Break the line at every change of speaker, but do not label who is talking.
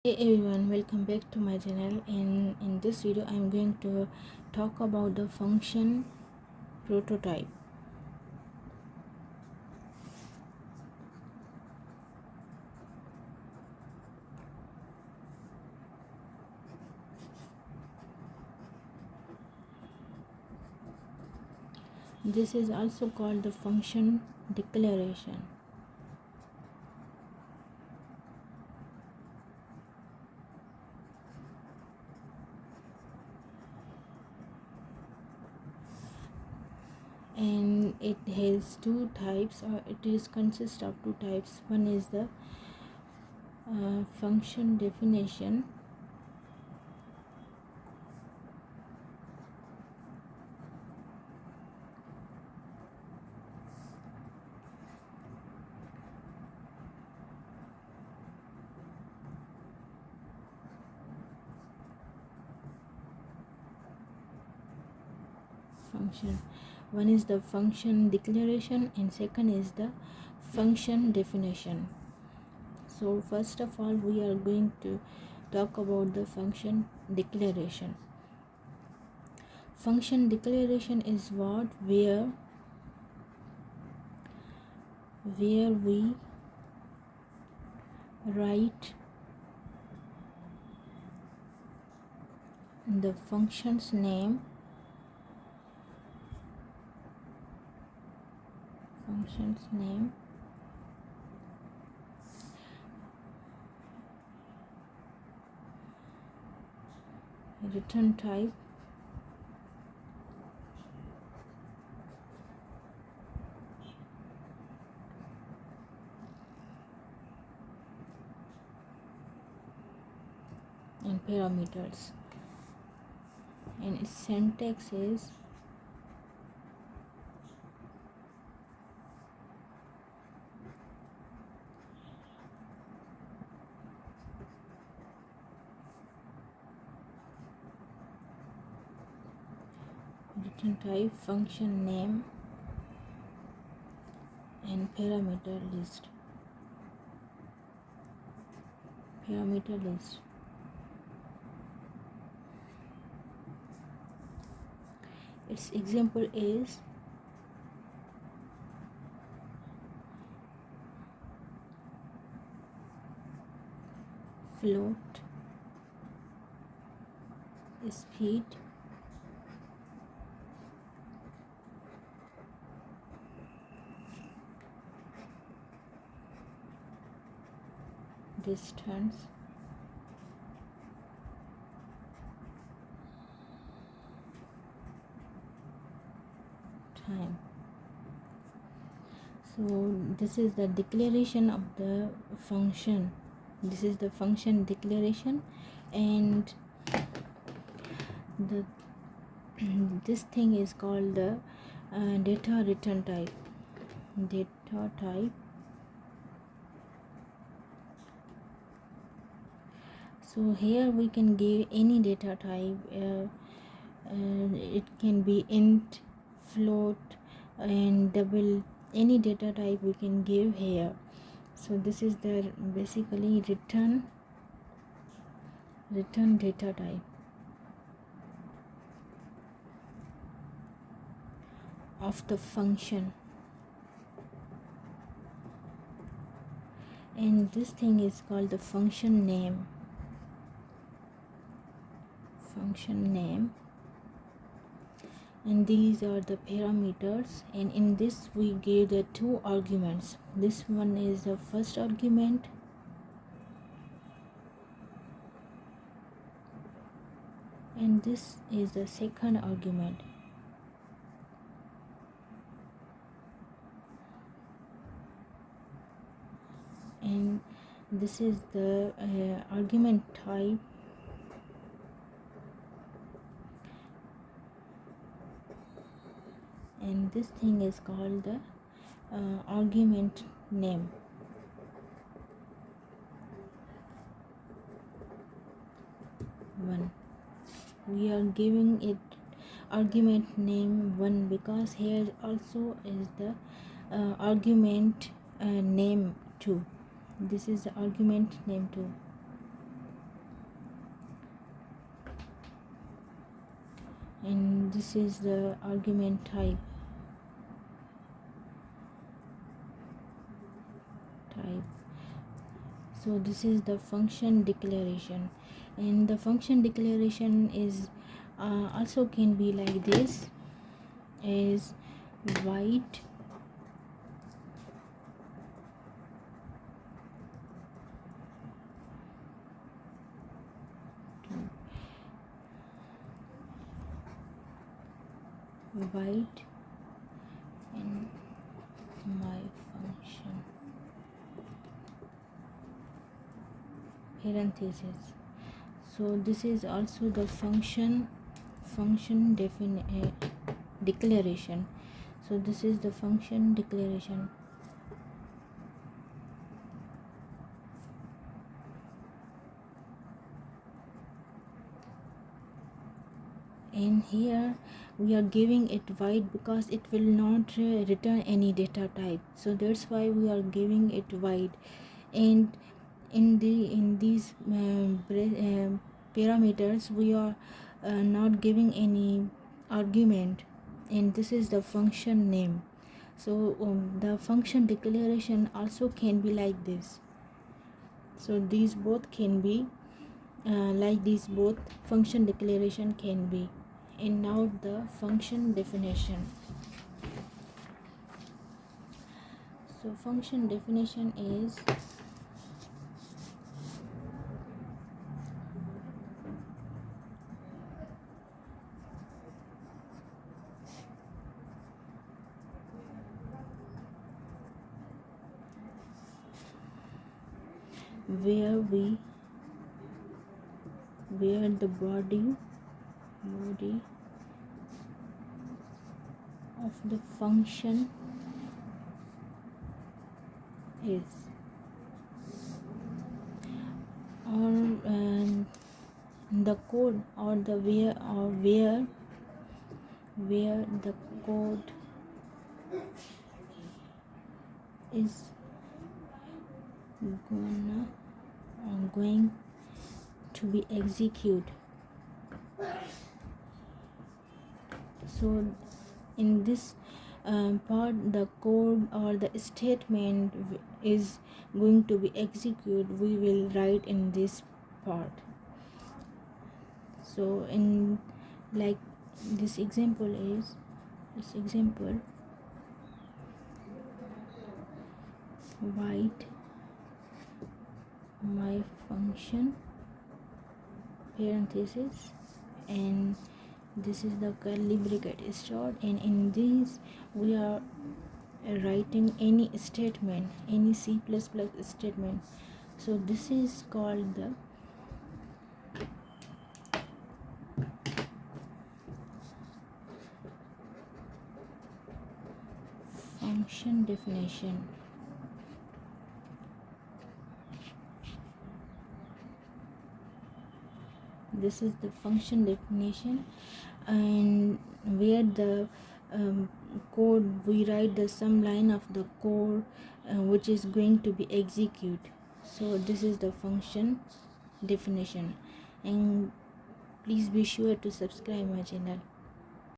Hey everyone, welcome back to my channel. And in this video I'm going to talk about the function prototype. This is also called the function declaration. And it has two types, or it is consists of two types. One is the function definition, function one is the function declaration, and second is the function definition. So first of all, we are going to talk about the function declaration. Function declaration is where we write the function's name, return type, and parameters. And its syntax is return type, function name, and parameter list. Its example is float, speed, distance, time. So this is the declaration of the function. This is the function declaration, and the this thing is called the data return type. So here we can give any data type. It can be int, float, and double. Any data type we can give here. So this is the basically return data type of the function. And this thing is called the function name. And these are the parameters, and in this we give the two arguments. This one is the first argument, and this is the second argument. And this is the argument type, and this thing is called the argument name. One, we are giving it argument name 1 because here also is the argument name 2. This is the argument name 2. and this is the argument type. So this is the function declaration, and the function declaration is also can be like this, is void void in my function parenthesis. So this is also the function declaration. So this is the function declaration. And here we are giving it void because it will not return any data type, so that's why we are giving it void. And in these parameters we are not giving any argument, and this is the function name. So the function declaration also can be like this. So these both can be like these both function declaration can be. And now the function definition. So function definition is where the body of the function is, or the code, or the where the code is going to be executed. So in this part, the code or the statement is going to be executed, we will write in this part. So in like this example void my function parenthesis, and this is the curly bracket start, and in this we are writing any statement, any C++ statement. So this is called the function definition. This is the function definition, and where the code we write the some line of the code which is going to be executed. So this is the function definition, and please be sure to subscribe my channel.